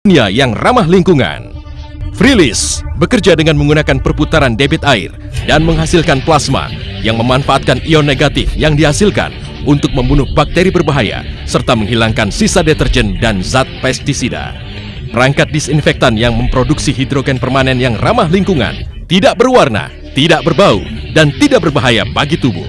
dunia yang ramah lingkungan. Freelist bekerja dengan menggunakan perputaran debit air dan menghasilkan plasma yang memanfaatkan ion negatif yang dihasilkan untuk membunuh bakteri berbahaya serta menghilangkan sisa deterjen dan zat pestisida. Perangkat disinfektan yang memproduksi hidrogen permanen yang ramah lingkungan, tidak berwarna, tidak berbau, dan tidak berbahaya bagi tubuh.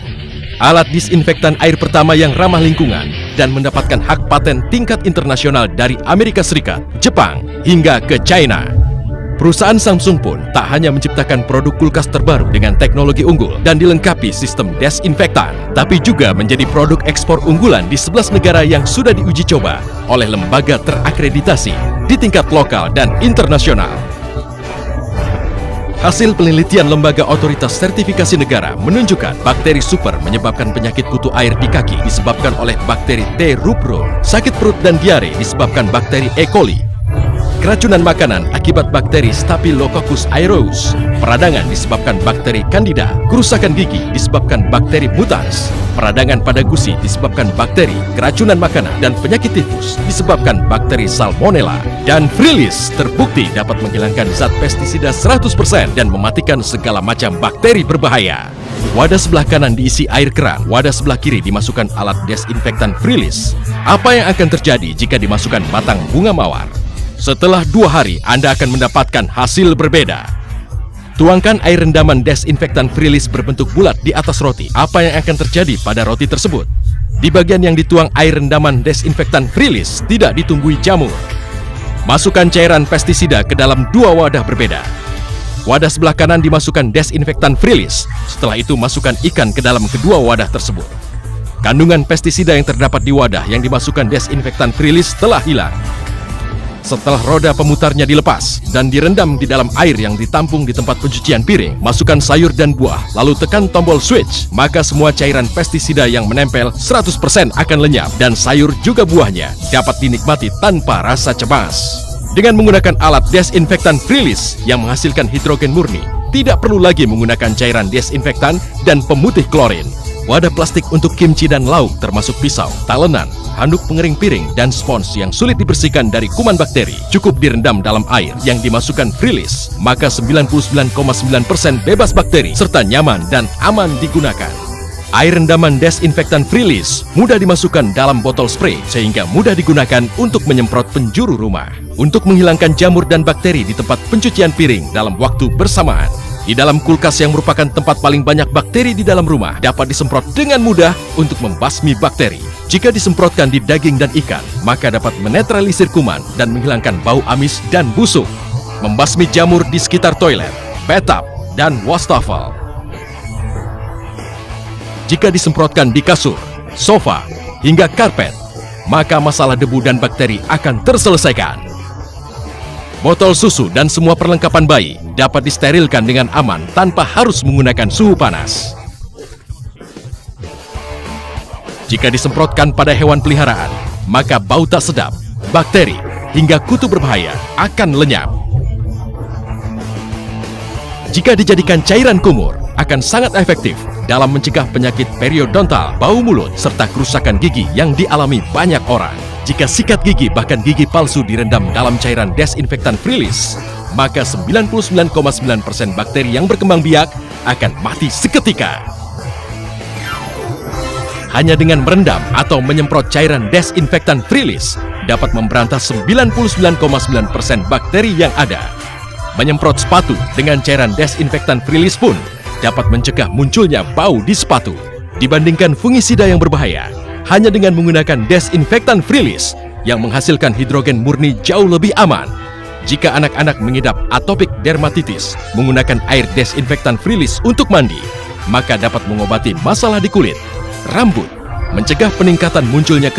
Alat disinfektan air pertama yang ramah lingkungan dan mendapatkan hak paten tingkat internasional dari Amerika Serikat, Jepang, hingga ke China. Perusahaan Samsung pun tak hanya menciptakan produk kulkas terbaru dengan teknologi unggul dan dilengkapi sistem desinfektan, tapi juga menjadi produk ekspor unggulan di 11 negara yang sudah diuji coba oleh lembaga terakreditasi di tingkat lokal dan internasional. Hasil penelitian Lembaga Otoritas Sertifikasi Negara menunjukkan bakteri super menyebabkan penyakit kutu air di kaki disebabkan oleh bakteri T. rubro, sakit perut dan diare disebabkan bakteri E. coli, keracunan makanan akibat bakteri Staphylococcus aureus, peradangan disebabkan bakteri Candida, kerusakan gigi disebabkan bakteri mutans, peradangan pada gusi disebabkan bakteri, keracunan makanan dan penyakit tifus disebabkan bakteri Salmonella. Dan Freelist terbukti dapat menghilangkan zat pestisida 100% dan mematikan segala macam bakteri berbahaya. Wadah sebelah kanan diisi air keran, wadah sebelah kiri dimasukkan alat desinfektan Freelist. Apa yang akan terjadi jika dimasukkan batang bunga mawar? Setelah 2 hari, Anda akan mendapatkan hasil berbeda. Tuangkan air rendaman desinfektan Freelist berbentuk bulat di atas roti. Apa yang akan terjadi pada roti tersebut? Di bagian yang dituang air rendaman desinfektan Freelist tidak ditumbuhi jamur. Masukkan cairan pestisida ke dalam 2 wadah berbeda. Wadah sebelah kanan dimasukkan desinfektan Freelist. Setelah itu masukkan ikan ke dalam kedua wadah tersebut. Kandungan pestisida yang terdapat di wadah yang dimasukkan desinfektan Freelist telah hilang. Setelah roda pemutarnya dilepas dan direndam di dalam air yang ditampung di tempat pencucian piring, masukkan sayur dan buah, lalu tekan tombol switch, maka semua cairan pestisida yang menempel 100% akan lenyap dan sayur juga buahnya dapat dinikmati tanpa rasa cemas. Dengan menggunakan alat desinfektan Freelist yang menghasilkan hidrogen murni, tidak perlu lagi menggunakan cairan desinfektan dan pemutih klorin. Wadah plastik untuk kimchi dan lauk termasuk pisau, talenan, handuk pengering piring, dan spons yang sulit dibersihkan dari kuman bakteri cukup direndam dalam air yang dimasukkan Freelist, maka 99,9% bebas bakteri serta nyaman dan aman digunakan. Air rendaman desinfektan Freelist mudah dimasukkan dalam botol spray sehingga mudah digunakan untuk menyemprot penjuru rumah, untuk menghilangkan jamur dan bakteri di tempat pencucian piring dalam waktu bersamaan. Di dalam kulkas yang merupakan tempat paling banyak bakteri di dalam rumah dapat disemprot dengan mudah untuk membasmi bakteri. Jika disemprotkan di daging dan ikan, maka dapat menetralisir kuman dan menghilangkan bau amis dan busuk. Membasmi jamur di sekitar toilet, bathtub, dan wastafel. Jika disemprotkan di kasur, sofa, hingga karpet, maka masalah debu dan bakteri akan terselesaikan. Botol susu dan semua perlengkapan bayi dapat disterilkan dengan aman tanpa harus menggunakan suhu panas. Jika disemprotkan pada hewan peliharaan, maka bau tak sedap, bakteri, hingga kutu berbahaya akan lenyap. Jika dijadikan cairan kumur, akan sangat efektif dalam mencegah penyakit periodontal, bau mulut, serta kerusakan gigi yang dialami banyak orang. Jika sikat gigi bahkan gigi palsu direndam dalam cairan desinfektan Freelist, maka 99,9% bakteri yang berkembang biak akan mati seketika. Hanya dengan merendam atau menyemprot cairan desinfektan Freelist dapat memberantas 99,9% bakteri yang ada. Menyemprot sepatu dengan cairan desinfektan Freelist pun dapat mencegah munculnya bau di sepatu. Dibandingkan fungisida yang berbahaya, hanya dengan menggunakan desinfektan Freelist yang menghasilkan hidrogen murni jauh lebih aman. Jika anak-anak mengidap atopic dermatitis, menggunakan air desinfektan Freelist untuk mandi, maka dapat mengobati masalah di kulit, rambut, mencegah peningkatan munculnya